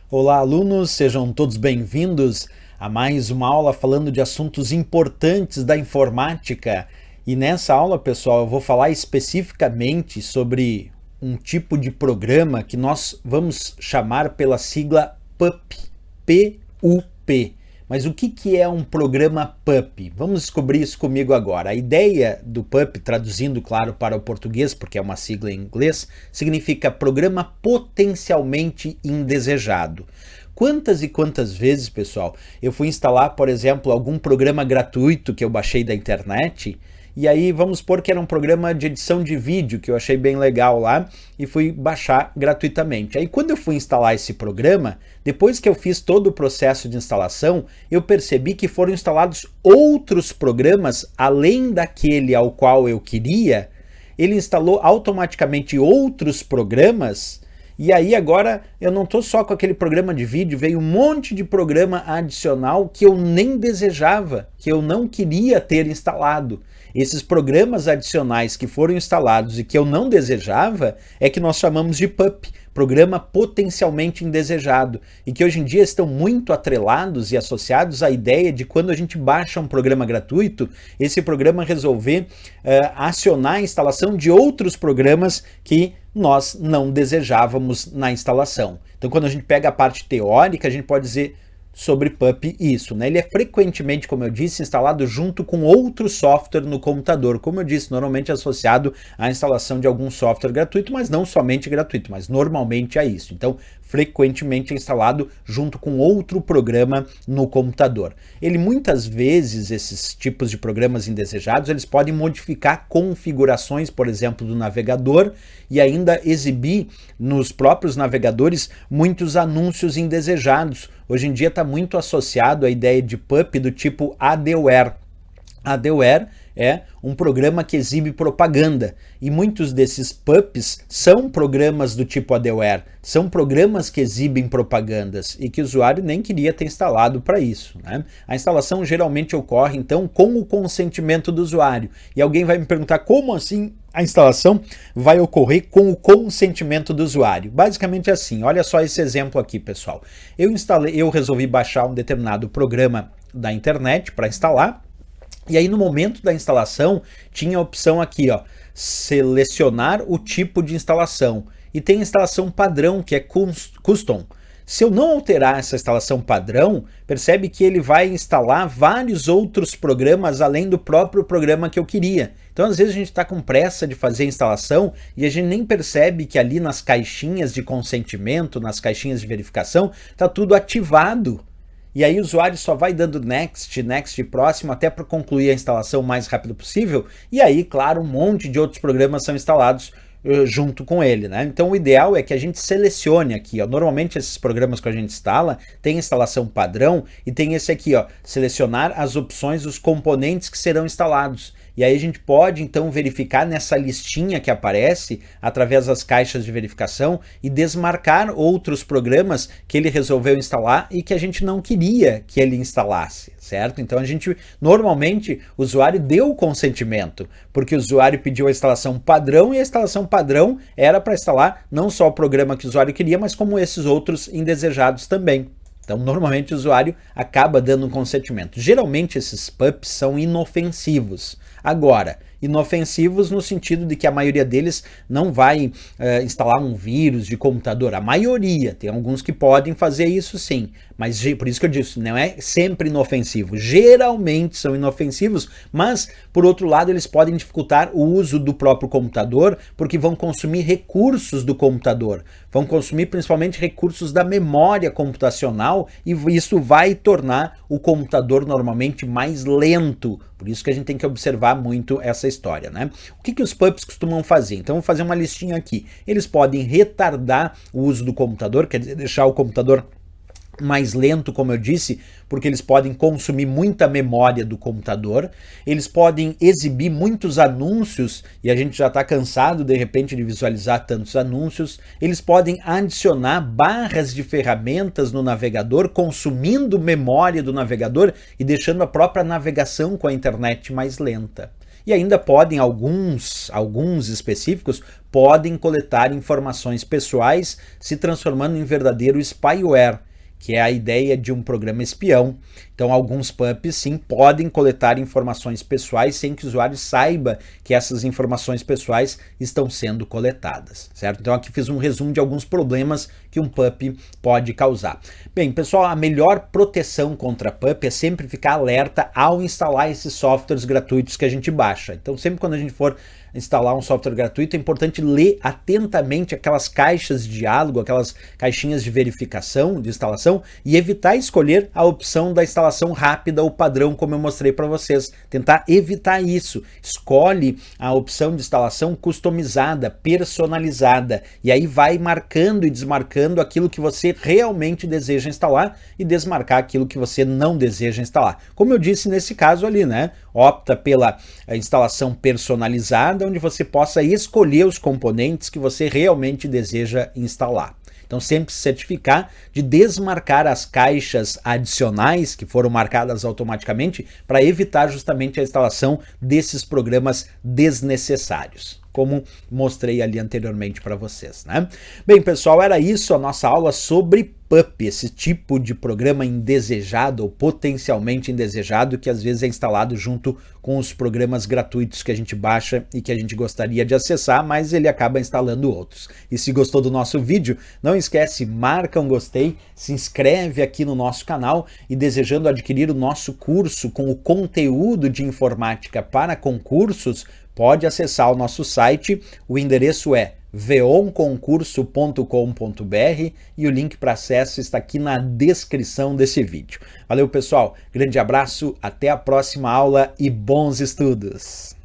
Olá, alunos, sejam todos bem-vindos a mais uma aula falando de assuntos importantes da informática. E nessa aula, pessoal, eu vou falar especificamente sobre um tipo de programa que nós vamos chamar pela sigla PUP, P-U-P. Mas o que é um programa PUP? Vamos descobrir isso comigo agora. A ideia do PUP, traduzindo, claro, para o português, porque é uma sigla em inglês, significa Programa Potencialmente Indesejado. Quantas e quantas vezes, pessoal, eu fui instalar, por exemplo, algum programa gratuito que eu baixei da internet, e aí vamos supor que era um programa de edição de vídeo que eu achei bem legal lá e fui baixar gratuitamente. Aí quando eu fui instalar esse programa, depois que eu fiz todo o processo de instalação, eu percebi que foram instalados outros programas além daquele ao qual eu queria. Ele instalou automaticamente outros programas. E aí agora eu não estou só com aquele programa de vídeo, veio um monte de programa adicional que eu nem desejava, que eu não queria ter instalado. Esses programas adicionais que foram instalados e que eu não desejava é que nós chamamos de PUP, Programa Potencialmente Indesejado, e que hoje em dia estão muito atrelados e associados à ideia de quando a gente baixa um programa gratuito, esse programa resolver acionar a instalação de outros programas que nós não desejávamos na instalação. Então, quando a gente pega a parte teórica, a gente pode dizer sobre PUP isso, né? Ele é frequentemente, como eu disse, instalado junto com outro software no computador, como eu disse, normalmente associado à instalação de algum software gratuito, mas não somente gratuito, mas normalmente é isso. Então, frequentemente é instalado junto com outro programa no computador. Ele muitas vezes, esses tipos de programas indesejados, eles podem modificar configurações, por exemplo, do navegador e ainda exibir nos próprios navegadores muitos anúncios indesejados. Hoje em dia está muito associado à ideia de PUP do tipo adware. Adware é um programa que exibe propaganda e muitos desses PUPs são programas do tipo adware, são programas que exibem propagandas e que o usuário nem queria ter instalado para isso, né? A instalação geralmente ocorre então com o consentimento do usuário e alguém vai me perguntar como assim a instalação vai ocorrer com o consentimento do usuário. Basicamente assim, olha só esse exemplo aqui, pessoal. Eu resolvi baixar um determinado programa da internet para instalar. E aí no momento da instalação tinha a opção aqui, ó, selecionar o tipo de instalação. E tem a instalação padrão, que é custom. Se eu não alterar essa instalação padrão, percebe que ele vai instalar vários outros programas além do próprio programa que eu queria. Então às vezes a gente está com pressa de fazer a instalação e a gente nem percebe que ali nas caixinhas de consentimento, nas caixinhas de verificação, está tudo ativado. E aí o usuário só vai dando next, next próximo até para concluir a instalação o mais rápido possível. E aí, claro, um monte de outros programas são instalados junto com ele, né? Então o ideal é que a gente selecione aqui, ó. Normalmente esses programas que a gente instala tem instalação padrão e tem esse aqui, ó, selecionar as opções dos componentes que serão instalados. E aí a gente pode então verificar nessa listinha que aparece através das caixas de verificação e desmarcar outros programas que ele resolveu instalar e que a gente não queria que ele instalasse, certo? Então a gente, normalmente, o usuário deu o consentimento, porque o usuário pediu a instalação padrão e a instalação padrão era para instalar não só o programa que o usuário queria, mas como esses outros indesejados também. Então, normalmente o usuário acaba dando um consentimento. Geralmente esses PUPs são inofensivos. Agora, inofensivos no sentido de que a maioria deles não vai instalar um vírus de computador. A maioria, tem alguns que podem fazer isso sim, mas por isso que eu disse, não é sempre inofensivo. Geralmente são inofensivos, mas por outro lado eles podem dificultar o uso do próprio computador, porque vão consumir recursos do computador, vão consumir principalmente recursos da memória computacional e isso vai tornar o computador normalmente mais lento. Por isso que a gente tem que observar muito essa história, né? O que os PUPs costumam fazer? Então, vou fazer uma listinha aqui. Eles podem retardar o uso do computador, quer dizer, deixar o computador mais lento, como eu disse, porque eles podem consumir muita memória do computador, eles podem exibir muitos anúncios e a gente já está cansado de repente de visualizar tantos anúncios, eles podem adicionar barras de ferramentas no navegador, consumindo memória do navegador e deixando a própria navegação com a internet mais lenta. e ainda podem, alguns específicos, podem coletar informações pessoais, se transformando em verdadeiro spyware, que é a ideia de um programa espião. Então, alguns PUPs, sim, podem coletar informações pessoais sem que o usuário saiba que essas informações pessoais estão sendo coletadas, certo? Então, aqui fiz um resumo de alguns problemas que um PUP pode causar. Bem, pessoal, a melhor proteção contra PUP é sempre ficar alerta ao instalar esses softwares gratuitos que a gente baixa. Então, sempre quando a gente for instalar um software gratuito, é importante ler atentamente aquelas caixas de diálogo, aquelas caixinhas de verificação, de instalação, e evitar escolher a opção da instalação rápida ou padrão, como eu mostrei para vocês. Tentar evitar isso. Escolhe a opção de instalação customizada, personalizada, e aí vai marcando e desmarcando aquilo que você realmente deseja instalar e desmarcar aquilo que você não deseja instalar. Como eu disse nesse caso ali, né? Opta pela instalação personalizada, onde você possa escolher os componentes que você realmente deseja instalar. Então, sempre se certificar de desmarcar as caixas adicionais que foram marcadas automaticamente para evitar justamente a instalação desses programas desnecessários, como mostrei ali anteriormente para vocês, né? Bem, pessoal, era isso a nossa aula sobre PUP, esse tipo de programa indesejado ou potencialmente indesejado que às vezes é instalado junto com os programas gratuitos que a gente baixa e que a gente gostaria de acessar, mas ele acaba instalando outros. E se gostou do nosso vídeo, não esquece, marca um gostei, se inscreve aqui no nosso canal e desejando adquirir o nosso curso com o conteúdo de informática para concursos, pode acessar o nosso site, o endereço é veonconcurso.com.br e o link para acesso está aqui na descrição desse vídeo. Valeu, pessoal, grande abraço, até a próxima aula e bons estudos!